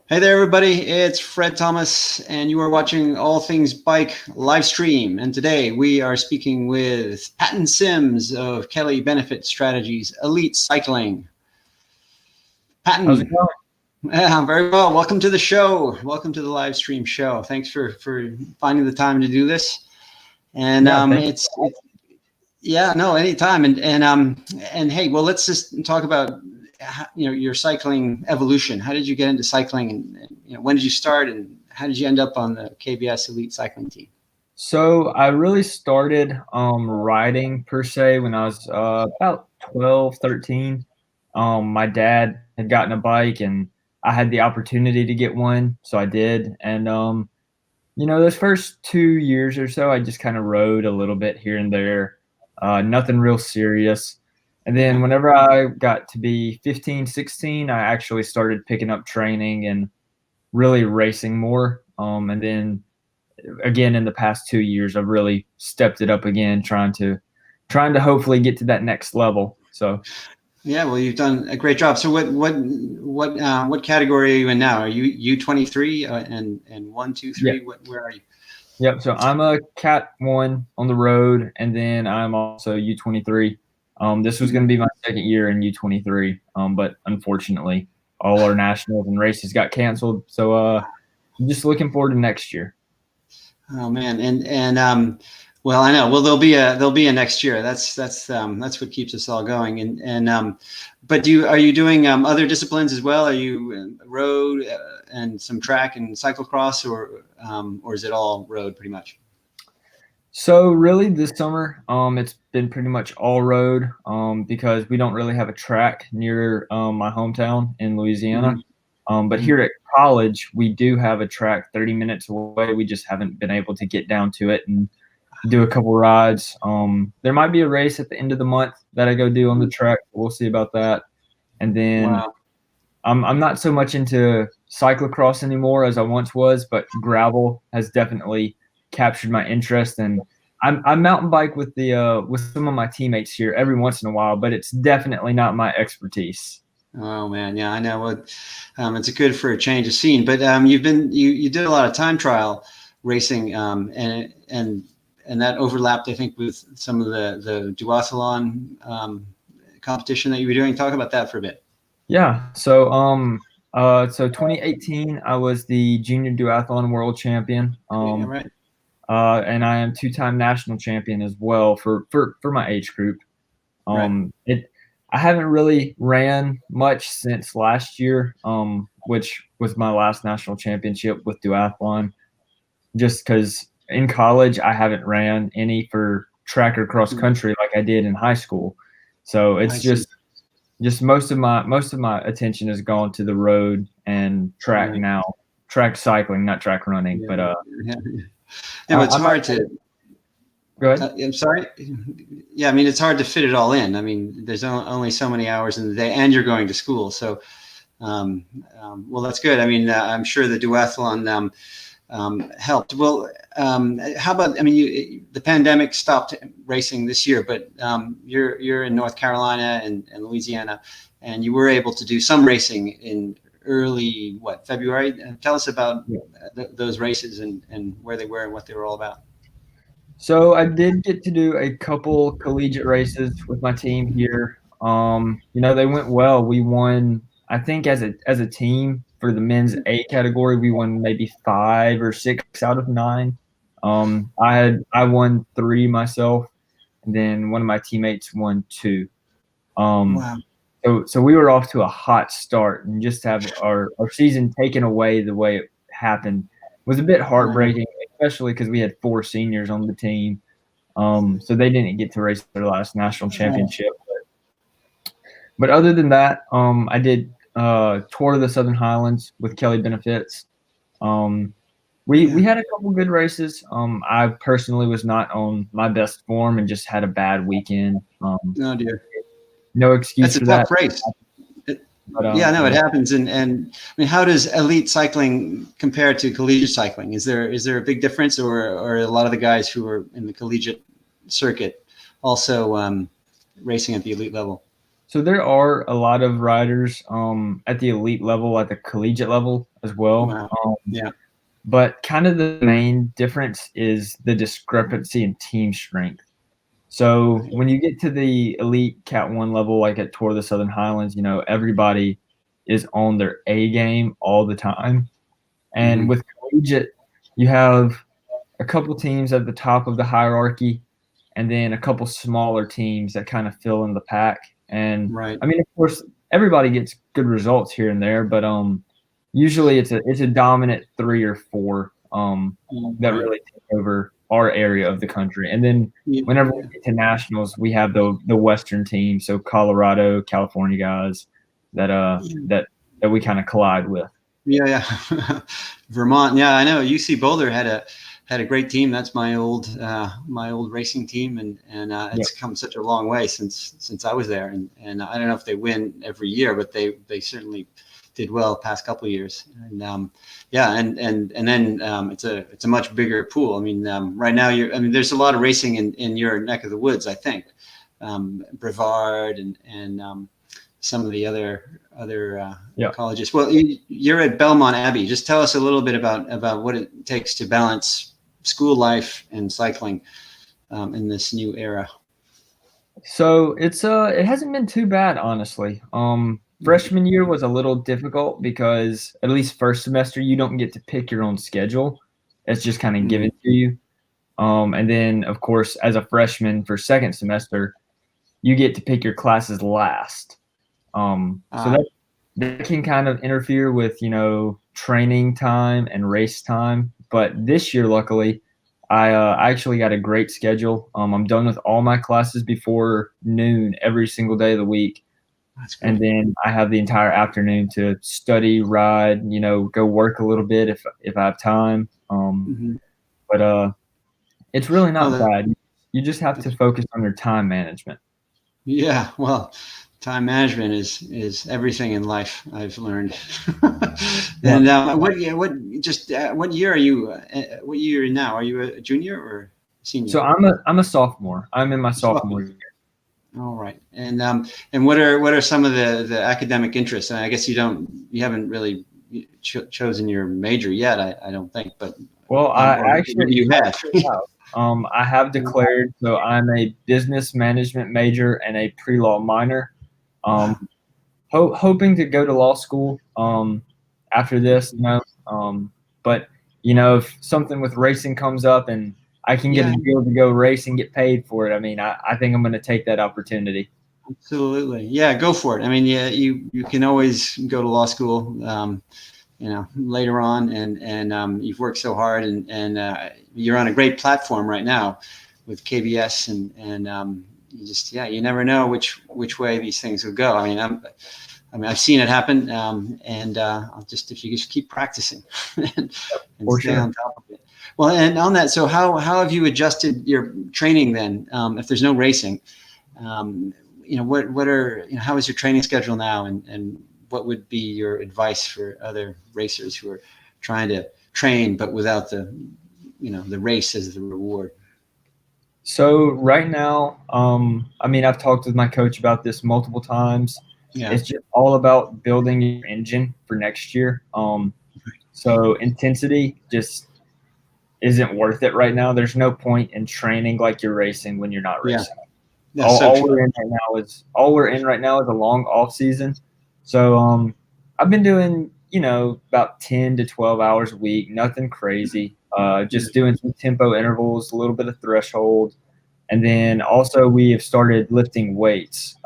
Hey there, everybody. It's Fred Thomas, and you are watching All Things Bike live stream. And today we are speaking with Patton Sims of Kelly Benefit Strategies Elite Cycling. How's it Patton, going? yeah, very well. Welcome to the show. Welcome to the live stream show. Thanks for finding the time to do this. And Yeah, thank it's yeah, no, anytime. And hey, well, let's just talk about your cycling evolution. How did you get into cycling, and when did you start, and how did you end up on the KBS Elite Cycling team? So I really started riding per se when I was about 12, 13. My dad had gotten a bike and I had the opportunity to get one, so I did. And those first 2 years or so, I just kind of rode a little bit here and there, nothing real serious. And then Yeah. whenever I got to be 15, 16, I actually started picking up training and really racing more. And then again in the past 2 years, I've really stepped it up again, trying to hopefully get to that next level. So Yeah, well, you've done a great job. So what category are you in now? Are you U23 and one, two, yeah, three? Where are you? yep. So I'm a Cat 1 on the road, and then I'm also U23. This was going to Mhm. be my second year in U23, but unfortunately, all our nationals and races got canceled. So I'm just looking forward to next year. Oh man, well, I know. Well, there'll be a next year. That's what keeps us all going. But are you doing other disciplines as well? Are you road and some track and cyclocross, or is it all road pretty much? So really this summer, it's been pretty much all road, because we don't really have a track near my hometown in Louisiana. Hmm. But Hmm. here at college, we do have a track 30 minutes away. We just haven't been able to get down to it and do a couple rides. There might be a race at the end of the month that I go do on the track. We'll see about that. And then Wow. I'm not so much into cyclocross anymore as I once was, but gravel has definitely captured my interest. And I mountain bike with some of my teammates here every once in a while, but it's definitely not my expertise. Oh man, yeah, I know. What it's good for a change of scene. But you did a lot of time trial racing, and that overlapped, I think, with some of the duathlon competition that you were doing. Talk about that for a bit. Yeah. So 2018, I was the junior duathlon world champion. Yeah, right. And I am two-time national champion as well for my age group. Right. It I haven't really ran much since last year, which was my last national championship with duathlon. Just because in college I haven't ran any for track or cross Mm, country like I did in high school. So I it's see. just most of my attention has gone to the road and track Right. now. Track cycling, not track running. Yeah. But Yeah. Yeah, but it's I might hard to. go ahead. I'm sorry. Yeah, I mean, it's hard to fit it all in. I mean, there's only so many hours in the day, and you're going to school. So, well, that's good. I mean, I'm sure the duathlon helped. Well, how about? I mean, the pandemic stopped racing this year, but you're in North Carolina and Louisiana, and you were able to do some racing in early February. Tell us about those races and where they were and what they were all about. So I did get to do a couple collegiate races with my team here. They went well. We won, I think, as a team for the men's A category, we won maybe 5 or 6 out of 9. I won 3 myself, and then one of my teammates won 2. Um, Wow. so we were off to a hot start, and just to have our season taken away the way it happened was a bit heartbreaking, especially because we had 4 seniors on the team. So they didn't get to race their last national championship. But other than that, I did tour of the Southern Highlands with Kelly Benefits. Um, we Yeah. had a couple good races. I personally was not on my best form and just had a bad weekend. Oh dear. No excuse That's a for that. tough race. It, But yeah, no, it happens. And I mean, how does elite cycling compare to collegiate cycling? Is there a big difference, or a lot of the guys who are in the collegiate circuit also racing at the elite level? So there are a lot of riders at the elite level, at the collegiate level. as well. Wow. Yeah. But kind of the main difference is the discrepancy in team strength. So when you get to the elite Cat 1 level, like at Tour of the Southern Highlands, everybody is on their A game all the time. And Hmm. with collegiate, you have a couple teams at the top of the hierarchy, and then a couple smaller teams that kind of fill in the pack. And Right. I mean, of course, everybody gets good results here and there, but usually it's a dominant 3 or 4 that Right. really take over our area of the country. And then Yeah. whenever we Yeah. get to nationals, we have the Western team, so Colorado, California guys that that we kind of collide with. Yeah, yeah. Vermont. Yeah, I know. UC Boulder had a great team. That's my old racing team, and Yep. it's come such a long way since I was there. And I don't know if they win every year, but they certainly did well past couple of years. And yeah, and then it's a much bigger pool. I mean, right now there's a lot of racing in your neck of the woods. I think Brevard and some of the other Yeah. colleges. Well, you're at Belmont Abbey. Just tell us a little bit about what it takes to balance school life and cycling in this new era. So it hasn't been too bad, honestly. Freshman year was a little difficult because at least first semester you don't get to pick your own schedule. It's just kind of Mm. given to you. And then of course as a freshman for second semester, you get to pick your classes last. So Uh, that can kind of interfere with, training time and race time. But this year, luckily, I actually got a great schedule. I'm done with all my classes before noon every single day of the week. that's And great. then I have the entire afternoon to study, ride, go work a little bit if I have time. Hmm. But it's really Oh, not bad. You just have to that's focus on your time management. yeah. Well, time management is everything in life. I've learned. Yeah. And what year are you? What year are you now? Are you a junior or So senior? I'm a sophomore. I'm in my Sophomore. sophomore year. All right. And what are some of the academic interests? And I guess you haven't really chosen your major yet. I don't think, but Well, I or maybe actually you have. have. I have declared, so I'm a business management major and a pre-law minor. Wow. Um, hoping to go to law school after this, but if something with racing comes up and I can get Yeah, a deal to go race and get paid for it, I mean, I think I'm going to take that opportunity. absolutely. Yeah, go for it. I mean, yeah, you can always go to law school. Later on, and you've worked so hard, and you're on a great platform right now with KBS, and you never know which way these things will go. I mean, I've seen it happen, and I'll just if you just keep practicing and For stay sure. on top of it. Well, and on that, so how have you adjusted your training then? If there's no racing, um, how is your training schedule now, and what would be your advice for other racers who are trying to train but without the race as the reward? So right now, I mean, I've talked with my coach about this multiple times. Yeah, It's just all about building your engine for next year. So intensity just isn't worth it right now. There's no point in training like you're racing when you're not yeah, racing. that's All, so all true. we're in right now is all we're in right now is a long off season. So I've been doing about 10 to 12 hours a week, nothing crazy. Just doing some tempo intervals, a little bit of threshold, and then also we have started lifting weights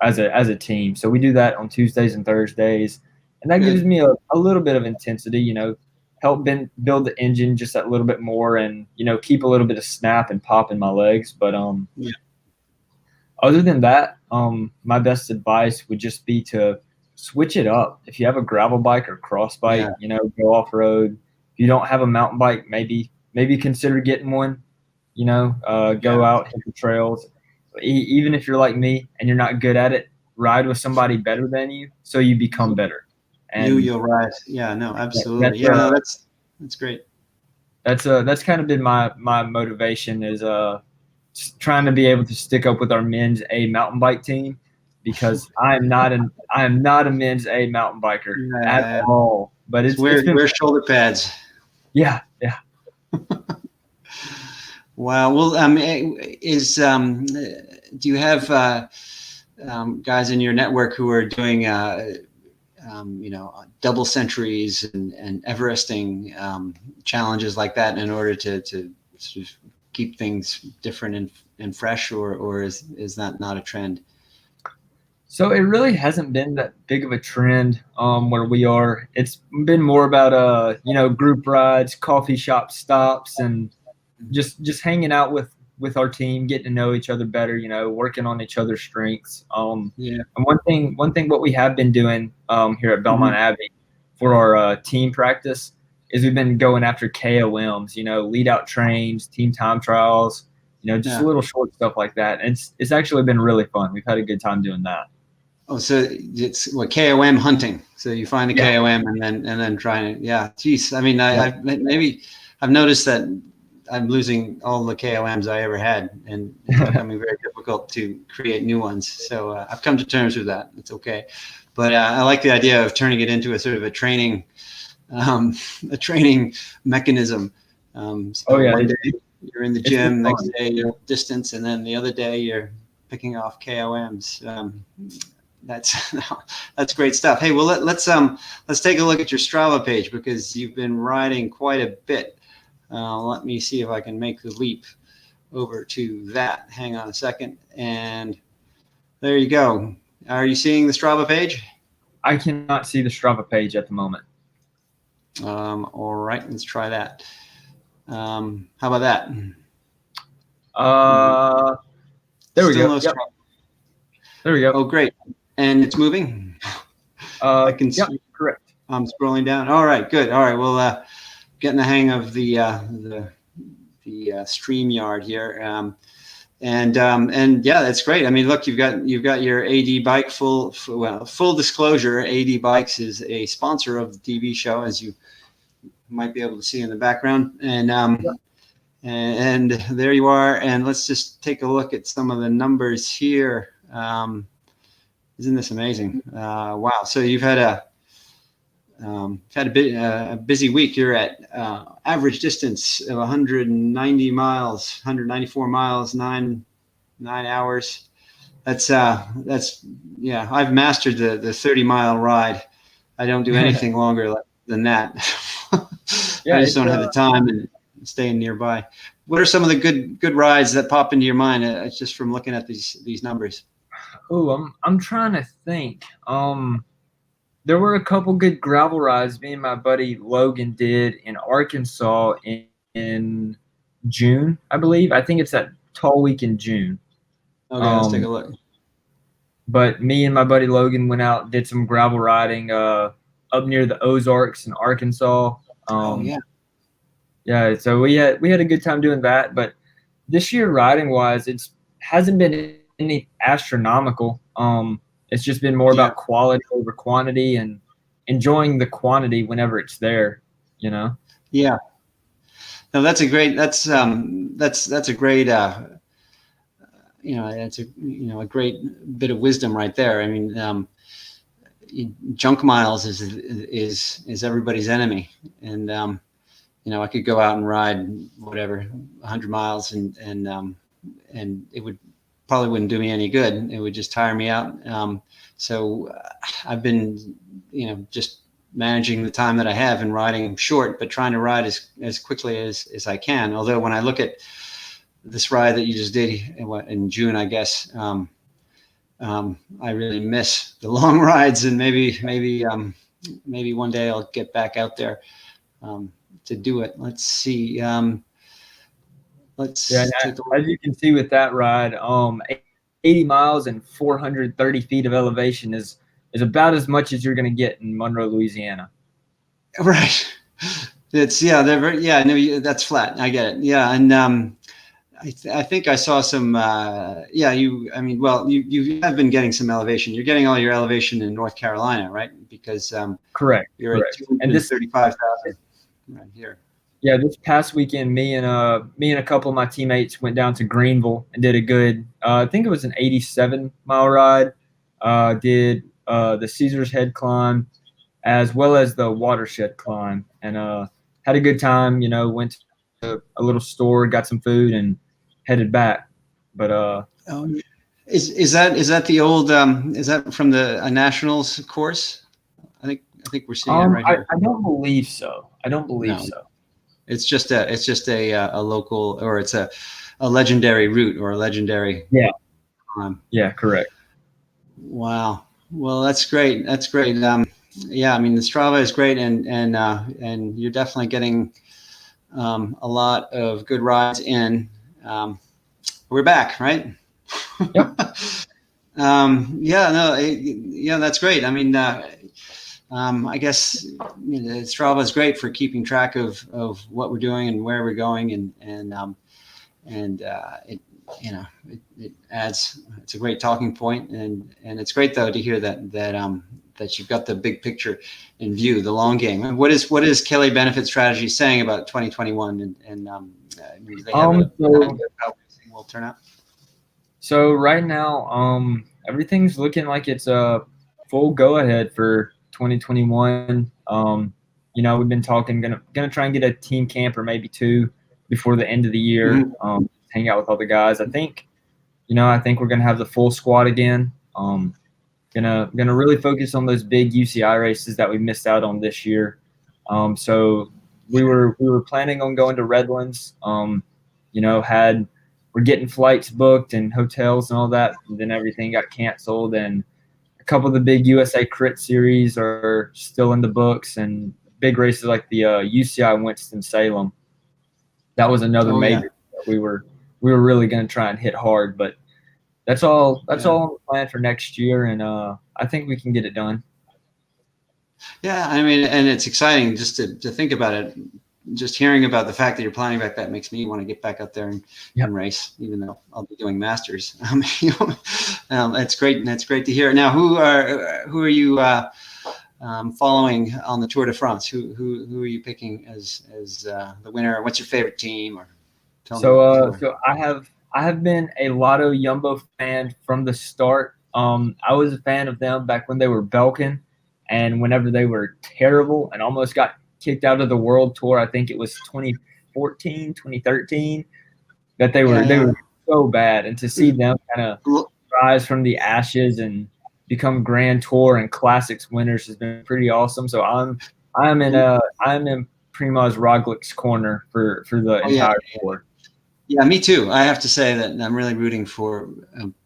as a team. So we do that on Tuesdays and Thursdays, and that gives Good. me a little bit of intensity. Help build the engine just that little bit more, and keep a little bit of snap and pop in my legs. But Yeah, other than that, my best advice would just be to switch it up. If you have a gravel bike or cross yeah, bike, go off road. If you don't have a mountain bike, maybe consider getting one. yeah. Go out, hit the trails. Even if you're like me and you're not good at it, ride with somebody better than you so you become better. And You'll rise. Yeah, no, absolutely. that's Yeah, no, that's great. that's kind of been my motivation is trying to be able to stick up with our men's A mountain bike team because I am not a men's A mountain biker Yeah, at yeah, all. but So it's been wear shoulder pads. yeah, yeah. Wow. Well, do you have guys in your network who are doing double centuries and Everesting challenges like that in order to sort of keep things different and fresh, or is that not a trend? So it really hasn't been that big of a trend where we are. It's been more about group rides, coffee shop stops, and just hanging out with our team, getting to know each other better. Working on each other's strengths. Yeah. And one thing what we have been doing here at Belmont Mhm. Abbey for our team practice is we've been going after KOMs. Lead out trains, team time trials. Just Yeah. little short stuff like that. And it's actually been really fun. We've had a good time doing that. Oh, so it's what, KOM hunting. So you find the Yeah. KOM and then trying to, yeah. Geez. I mean, Yeah. I've noticed that I'm losing all the KOMs I ever had, and it's becoming very difficult to create new ones. So I've come to terms with that. It's okay, but I like the idea of turning it into a sort of um, a training mechanism. Oh So yeah. one day you're in the It's been gym, next fun. day you're distance, and then the other day you're picking off KOMs. That's that's great stuff. Hey, well let's take a look at your Strava page because you've been riding quite a bit. Let me see if I can make the leap over to that. Hang on a second, and there you go. Are you seeing the Strava page? I cannot see the Strava page at the moment. All right, let's try that. How about that? Uh, there we Still go. no Yep. Strava. There we go. Oh, great. And it's moving. I can Yep. see. Correct. I'm scrolling down. All right, good. All right, well, getting the hang of the StreamYard here. And yeah, that's great. I mean, look, you've got your AD bike. Full disclosure, AD Bikes is a sponsor of the TV show, as you might be able to see in the background. Yep. And there you are. And let's just take a look at some of the numbers here. Isn't this amazing? Wow. So you've had a busy week. You're at average distance of 190 miles, 194 miles, 9 hours. That's yeah. I've mastered the 30-mile ride. I don't do anything longer than that. I Yeah. just don't have the time and staying nearby. What are some of the good rides that pop into your mind? It's just from looking at these numbers. Oh, I'm trying to think. There were a couple good gravel rides me and my buddy Logan did in Arkansas in June, I believe. I think it's that tall week in June. Okay, let's take Um, a look. but me and my buddy Logan went out, did some gravel riding up near the Ozarks in Arkansas. Oh yeah. Yeah, so we had a good time doing that. But this year, riding wise, it's hasn't been any astronomical. It's just been more Yeah. about quality over quantity and enjoying the quantity whenever it's there. You know. Yeah. No, that's a great. That's a great. That's a great bit of wisdom right there. I mean, junk miles is everybody's enemy, and I could go out and ride whatever 100 miles and it would probably wouldn't do me any good. It would just tire me out. So I've been just managing the time that I have and riding short, but trying to ride as quickly as I can. Although when I look at this ride that you just did in June, I guess I really miss the long rides, and maybe one day I'll get back out there to do it. Let's see. Yeah, Let's take a look. as you can see with that ride, 80 miles and 430 feet of elevation is about as much as you're going to get in Monroe, Louisiana. Right. It's they're very, no, that's flat. I get it. Yeah, and I think I saw some. You have been getting some elevation. You're getting all your elevation in North Carolina, right? Because Correct. you're at And this 235,000 right here. Yeah, this past weekend, me and a couple of my teammates went down to Greenville and did a good. I think it was an 87-mile ride. Did the Caesar's Head climb, as well as the watershed climb, and had a good time. Went to a little store, got some food, and headed back. But Oh, yeah. Is that the old is that from the nationals course? I think we're seeing it right here. I don't believe so. I don't believe No, so. it's just a local, or it's a legendary route or a legendary Yeah, climb. yeah, correct. Wow. Well, that's great. That's great. Yeah, I mean, the Strava is great, and you're definitely getting a lot of good rides in. We're back, right? Yep. Yeah, no, yeah, that's great. I mean, I guess Strava is great for keeping track of what we're doing and where we're going, and it adds. It's a great talking point, and it's great though to hear that you've got the big picture in view, the long game. And what is Kelly Benefit Strategy saying about 2021, and do they have an So idea of how everything will turn out? so right now, everything's looking like it's a full go ahead for 2021. We've been talking, gonna try and get a team camp or maybe two before the end of the year. Mhm. Hang out with all the guys. I think we're gonna have the full squad again. Gonna really focus on those big UCI races that we missed out on this year. So we were planning on going to Redlands. We're getting flights booked and hotels and all that. And then everything got canceled, and a couple of the big USA Crit series are still in the books, and big races like the UCI Winston Salem. That was another Oh yeah, major that we were really going to try and hit hard, but that's all. That's yeah. all on the plan for next year, and I think we can get it done. Yeah, I mean, and it's exciting just to think about it. Just hearing about the fact that you're planning back, that makes me want to get back out there and, Yep. and race, even though I'll be doing masters. That's great, and that's great to hear. Now, who are you following on the Tour de France? Who are you picking as the winner? What's your favorite team? Or tell me. So I have been a Lotto Jumbo fan from the start. I was a fan of them back when they were Belkin, and whenever they were terrible and almost got kicked out of the World Tour. I think it was 2014, 2013 that they were Yeah, they yeah. were so bad, and to see them kind of Well, rise from the ashes and become Grand Tour and Classics winners has been pretty awesome. So I'm in Primoz Roglic's corner for the oh yeah, entire tour. yeah. Me too. I have to say that I'm really rooting for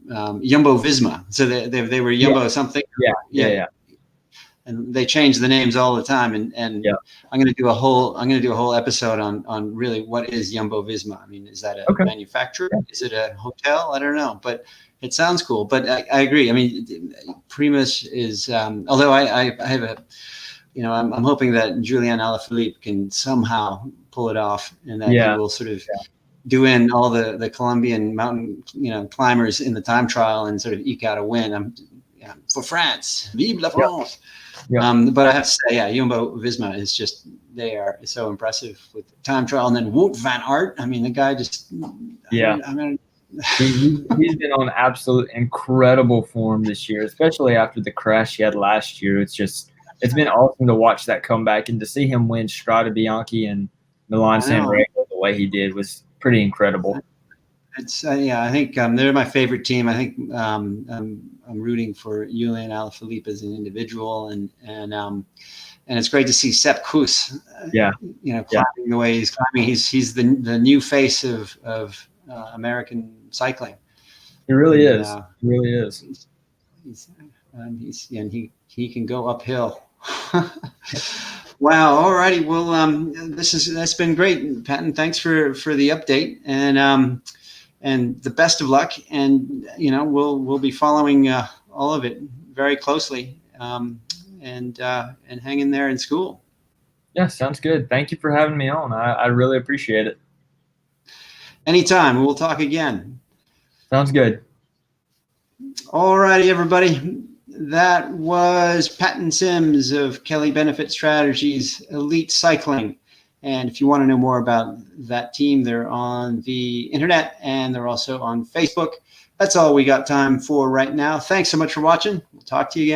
Jumbo Visma. So they were Yeah, Jumbo something. yeah, yeah, Yeah, yeah, and they change the names all the time. And yeah. I'm going to do a whole episode on really what is Jumbo Visma. I mean, is that a Okay. manufacturer? Yeah. Is it a hotel? I don't know, but it sounds cool. But I agree. I mean, Primus is. Although I have I'm hoping that Julian Alaphilippe can somehow pull it off, and that he Yeah. will sort of do in all the Colombian mountain climbers in the time trial and sort of eke out a win. For France, vive la Yep. France! Yep. But I have to say, yeah, Jumbo Visma is just, they are so impressive with the time trial. And then Wout van Aert, I mean, the guy just, Yeah. I mean, He's been on absolute incredible form this year, especially after the crash he had last year. It's been awesome to watch that comeback, and to see him win Strada Bianchi and Milan I San know. Remo the way he did was pretty incredible. It's yeah, I think they're my favorite team. I think I'm rooting for Julian Alaphilippe as an individual, and it's great to see Sepp Kuss, Yeah, yeah, climbing the way he's climbing. He's the new face of American cycling, he really and is. He really is. and he can go uphill. Wow. All righty. Well, that's been great, Patton. Thanks for the update, and the best of luck. And we'll be following all of it very closely, and hang in there in school. Yeah, sounds good. Thank you for having me on. I really appreciate it. Anytime. We'll talk again. Sounds good. All righty, everybody. That was Patton Sims of Kelly Benefit Strategies Elite Cycling. And if you want to know more about that team, they're on the internet and they're also on Facebook. That's all we got time for right now. Thanks so much for watching. We'll talk to you again.